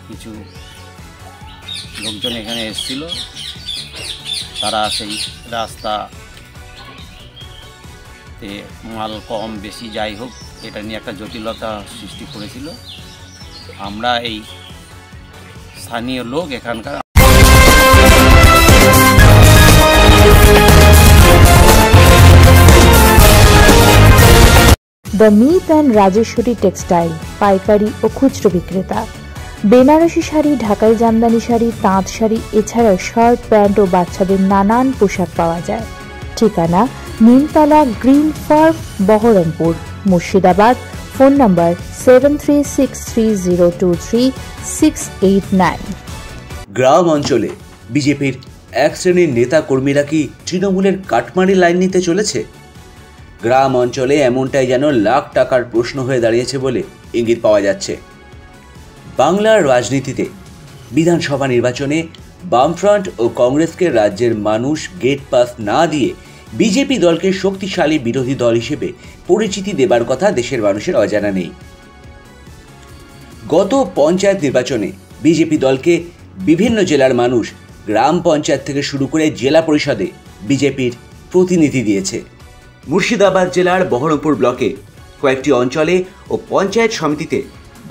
কিছু লোকজন এখানে এসেছিল, তারা সেই রাস্তাতে মাল কম বেশি যাই হোক এটা নিয়ে একটা জটিলতা সৃষ্টি করেছিল। আমরা এই স্থানীয় লোক এখানকার দ্য মিত অ্যান্ড রাজেশ্বরী টেক্সটাইল পাইকারি ও খুচরো বিক্রেতা। বেনারসি শাড়ি, ঢাকাই জামদানি শাড়ি, তাঁত শাড়ি এছাড়াও শার্ট, প্যান্ট ও বাচ্চাদের নানান পোশাক পাওয়া যায়। ঠিকানা Nimtala, green farm, Baharampur, Murshidabad. Phone নম্বর 7363023689। গ্রাম অঞ্চলে বিজেপির এক শ্রেণীর নেতা কর্মীরা কি তৃণমূলের কাটমানি লাইন নিতে চলেছে? গ্রাম অঞ্চলে এমনটাই যেন লাখ টাকার প্রশ্ন হয়ে দাঁড়িয়েছে বলে ইঙ্গিত পাওয়া যাচ্ছে। বাংলার রাজনীতিতে বিধানসভা নির্বাচনে বামফ্রন্ট ও কংগ্রেসকে রাজ্যের মানুষ গেট পাস না দিয়ে বিজেপি দলকে শক্তিশালী বিরোধী দল হিসেবে পরিচিতি দেবার কথা দেশের মানুষের অজানা নেই। গত পঞ্চায়েত নির্বাচনে বিজেপি দলকে বিভিন্ন জেলার মানুষ গ্রাম পঞ্চায়েত থেকে শুরু করে জেলা পরিষদে বিজেপির প্রতিনিধি দিয়েছে। মুর্শিদাবাদ জেলার বহরমপুর ব্লকে কয়েকটি অঞ্চলে ও পঞ্চায়েত সমিতিতে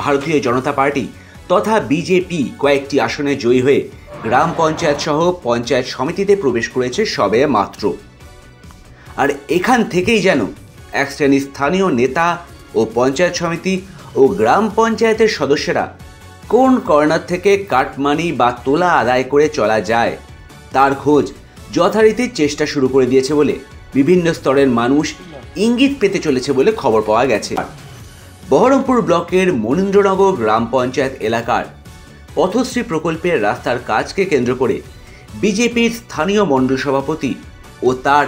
ভারতীয় জনতা পার্টি তথা বিজেপি কয়েকটি আসনে জয়ী হয়ে গ্রাম পঞ্চায়েত সহ পঞ্চায়েত সমিতিতে প্রবেশ করেছে সবে মাত্র। আর এখান থেকেই যেন এক শ্রেণীর স্থানীয় নেতা ও পঞ্চায়েত সমিতি ও গ্রাম পঞ্চায়েতের সদস্যরা কোন কর্নার থেকে কাটমানি বা তোলা আদায় করে চলা যায় তার খোঁজ যথারীতি চেষ্টা শুরু করে দিয়েছে বলে বিভিন্ন স্তরের মানুষ ইঙ্গিত পেতে চলেছে বলে খবর পাওয়া গেছে। বহরমপুর ব্লকের মনীন্দ্রনগর গ্রাম পঞ্চায়েত এলাকার পথশ্রী প্রকল্পের রাস্তার কাজকে কেন্দ্র করে বিজেপির স্থানীয় মণ্ডল সভাপতি ও তার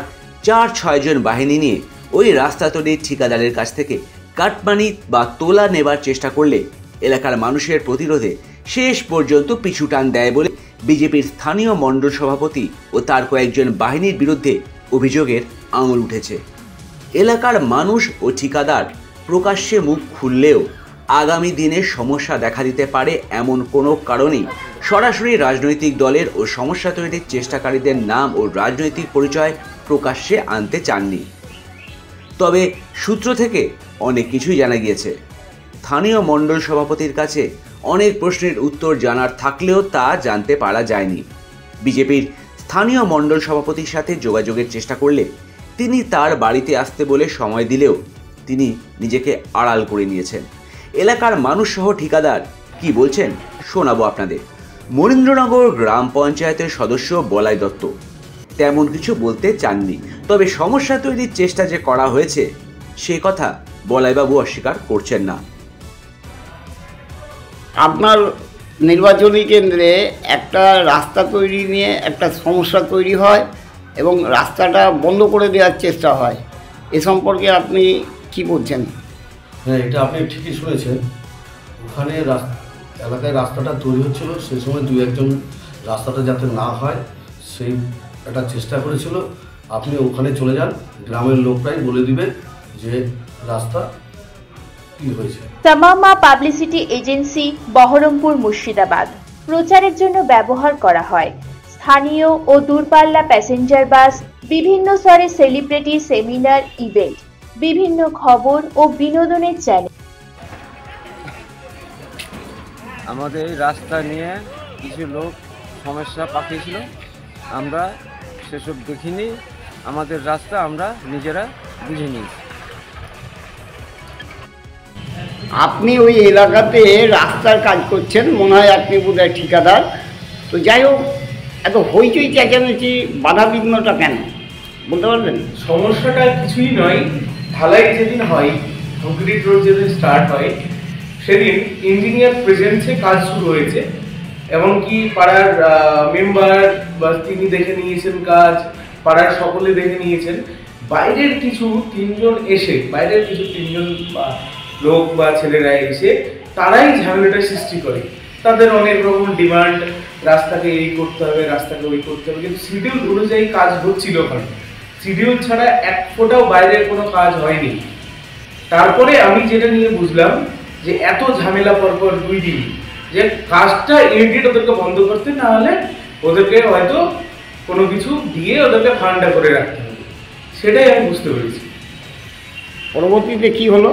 4-6 জন বাহিনী নিয়ে ওই রাস্তা তৈরির ঠিকাদারের কাছ থেকে কাটমানি বা তোলা নেবার চেষ্টা করলে এলাকার মানুষের প্রতিরোধে শেষ পর্যন্ত পিছু টান দেয় বলে বিজেপির স্থানীয় মণ্ডল সভাপতি ও তার কয়েকজন বাহিনীর বিরুদ্ধে অভিযোগের আঙুল উঠেছে। এলাকার মানুষ ও ঠিকাদার প্রকাশ্যে মুখ খুললেও আগামী দিনে সমস্যা দেখা দিতে পারে এমন কোনো কারণেই সরাসরি রাজনৈতিক দলের ও সমস্যা তৈরির চেষ্টাকারীদের নাম ও রাজনৈতিক পরিচয় প্রকাশ্যে আনতে চাননি। তবে সূত্র থেকে অনেক কিছুই জানা গিয়েছে। স্থানীয় মণ্ডল সভাপতির কাছে অনেক প্রশ্নের উত্তর জানার থাকলেও তা জানতে পারা যায়নি। বিজেপির স্থানীয় মণ্ডল সভাপতির সাথে যোগাযোগের চেষ্টা করলে তিনি তার বাড়িতে আসতে বলে সময় দিলেও তিনি নিজেকে আড়াল করে নিয়েছেন। এলাকার মানুষ সহ ঠিকাদার কি বলছেন শোনাবো আপনাদের। মনীন্দ্রনগর গ্রাম পঞ্চায়েতের সদস্য বলাই দত্ত তেমন কিছু বলতে চাননি, তবে সমস্যা তৈরির চেষ্টা যে করা হয়েছে সে কথা বলাইবাবু অস্বীকার করছেন না। আপনার নির্বাচনী কেন্দ্রে একটা রাস্তা তৈরি নিয়ে একটা সমস্যা তৈরি হয় এবং রাস্তাটা বন্ধ করে দেওয়ার চেষ্টা হয়, এ সম্পর্কে আপনি কি বলছেন? হ্যাঁ, এটা আপনি ঠিকই শুনেছেন। ওখানে এলাকায় রাস্তাটা তৈরি হচ্ছিল, সেই সময় 2-1 জন রাস্তাটা যাতে না হয় সেই একটা চেষ্টা করেছিল। আপনি ওখানে চলে যান, গ্রামের লোকরাই বলে দিবে যে রাস্তা কি হয়েছে। তামামা পাবলিসিটি এজেন্সি, বহরমপুর, মুর্শিদাবাদ প্রচারের জন্য ব্যবহার করা হয়। স্থানীয় ও দূরপাল্লা প্যাসেঞ্জার বাস, বিভিন্ন স্তরের সেলিব্রিটি, সেমিনার, ইভেন্ট, বিভিন্ন খবর ও বিনোদনের চ্যানেল। আমাদের এই রাস্তা নিয়ে কিছু লোক সমস্যা পাঠিয়েছিল, আমরা সেসব দেখিনি। আমাদের রাস্তা আমরা নিজেরা বুঝে নিয়েছি। আপনি ওই এলাকাতে রাস্তার কাজ করছেন, মনে হয় আপনি বোধহয় ঠিকাদার। তো যাই হোক, এত হইচই চেঁচামেচি, বাধা বিঘ্নটা কেন বলতে পারবেন? সমস্যাটা কিছুই নয়, ঢালাই যেদিন হয়, কংক্রিট রোড যেদিন স্টার্ট হয় সেদিন ইঞ্জিনিয়ার প্রেজেন্সে কাজ শুরু হয়েছে। এমনকি পাড়ার মেম্বার বা তিনি দেখে নিয়েছেন কাজ, পাড়ার সকলে দেখে নিয়েছেন। বাইরের কিছু 3 জন এসে, বাইরের কিছু 3 জন লোক বা ছেলেরা এসে তারাই ঝামেলাটা সৃষ্টি করে। তাদের অনেক রকম ডিমান্ড, রাস্তাকে এই করতে হবে, রাস্তাকে ওই করতে হবে, কিন্তু শিডিউল অনুযায়ী কাজ হচ্ছিল ওখানে। শিডিউল ছাড়া এক ফোঁটাও বাইরের কোনো কাজ হয়নি। তারপরে আমি যেটা নিয়ে বুঝলাম যে এত ঝামেলা পরপর 2 দিন, যে কাজটা ইমিডিয়েট ওদেরকে বন্ধ করতে, না হলে ওদেরকে হয়তো কোনো কিছু দিয়ে ওদেরকে ঠান্ডা করে রাখতে হবে। সেটাই আমি বুঝতে পেরেছি। পরবর্তীতে কি হলো?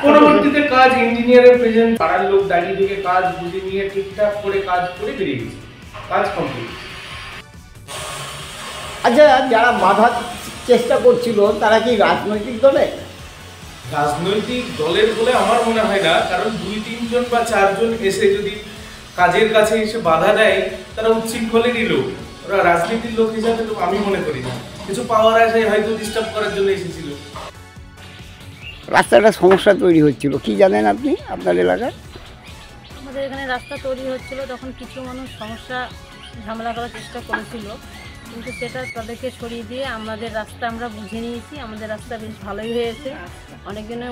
পরবর্তীতে কাজ ইঞ্জিনিয়ারের প্রেজেন্ট, পাড়ার লোক দাঁড়িয়ে থেকে কাজ বুঝে নিয়ে ঠিকঠাক করে কাজ করে বেরিয়ে গেছে, কাজ কমপ্লিট। আচ্ছা, যারা বাধার চেষ্টা করছিল তারা কি রাজনৈতিক দলে? রাজনৈতিক দলের বলে আমার মনে হয় না, কারণ 2-3 জন বা 4 জন এসে যদি কাজের কাছে এসে বাধা দেয়, তারা উচ্ছৃঙ্খলেরই লোক, ওরা রাজনীতির লোক হিসাবে তো আমি মনে করি না। কিছু পাওয়ার আসে হয়তো ডিস্টার্ব করার জন্য এসেছিল। রাস্তাটা সমস্যা তৈরি হচ্ছিল, কি জানেন আপনি আপনার এলাকায়? আমাদের এখানে রাস্তা তৈরি হচ্ছিল, তখন কিছু মানুষ সমস্যা ঝামেলা করার চেষ্টা করেছিল, কিন্তু সেটা তাদেরকে সরিয়ে দিয়ে আমাদের রাস্তা আমরা বুঝে নিয়েছি। আমাদের রাস্তা বেশ ভালোই হয়েছে। অনেকজনে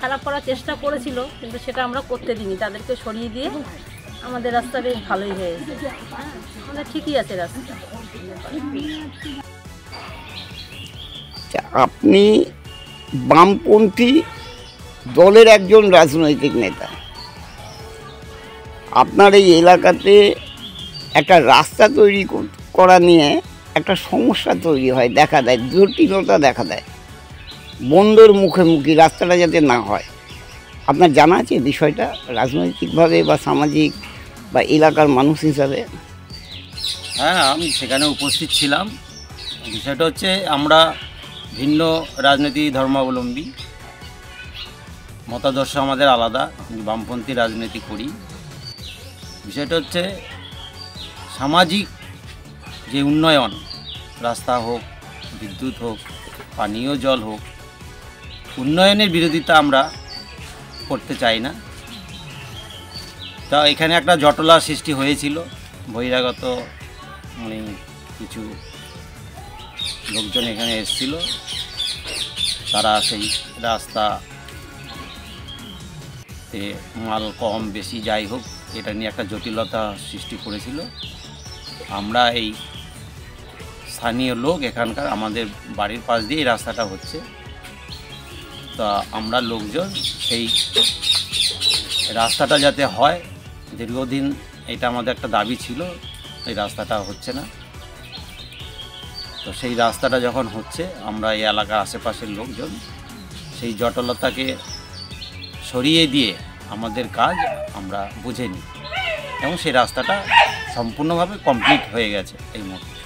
খারাপ করার চেষ্টা করেছিল, কিন্তু সেটা আমরা করতে দিইনি, তাদেরকে সরিয়ে দিয়ে আমাদের রাস্তা বেশ ভালোই হয়েছে। আমাদের ঠিকই আছে রাস্তা। আপনি বামপন্থী দলের একজন রাজনৈতিক নেতা, আপনার এই এলাকাতে একটা রাস্তা তৈরি করা নিয়ে একটা সমস্যা তৈরি হয়, দেখা দেয়, জটিলতা দেখা দেয়, বন্দর মুখোমুখি রাস্তাটা যাতে না হয়। আপনার জানা আছে বিষয়টা রাজনৈতিকভাবে বা সামাজিক বা এলাকার মানুষ হিসাবে? হ্যাঁ, আমি সেখানে উপস্থিত ছিলাম। বিষয়টা হচ্ছে আমরা ভিন্ন রাজনৈতিক ধর্মাবলম্বী, মতাদর্শ আমাদের আলাদা, বামপন্থী রাজনীতি করি। বিষয়টা হচ্ছে সামাজিক যে উন্নয়ন, রাস্তা হোক, বিদ্যুৎ হোক, পানীয় জল হোক, উন্নয়নের বিরোধিতা আমরা করতে চাই না। তা এখানে একটা জটলা সৃষ্টি হয়েছিল, বহিরাগত কিছু লোকজন এখানে এসেছিল, তারা সেই রাস্তাতে মাল কম বেশি যাই হোক এটা নিয়ে একটা জটিলতা সৃষ্টি করেছিল। আমরা এই স্থানীয় লোক, এখানকার আমাদের বাড়ির পাশ দিয়ে এই রাস্তাটা হচ্ছে, তা আমরা লোকজন সেই রাস্তাটা যাতে হয়, দীর্ঘদিন এটা আমাদের একটা দাবি ছিল, এই রাস্তাটা হচ্ছে না। তো সেই রাস্তাটা যখন হচ্ছে, আমরা এই এলাকার আশেপাশের লোকজন সেই জটিলতাকে সরিয়ে দিয়ে আমাদের কাজ আমরা বুঝে নিই এবং সেই রাস্তাটা সম্পূর্ণভাবে কমপ্লিট হয়ে গেছে এই মুহূর্তে।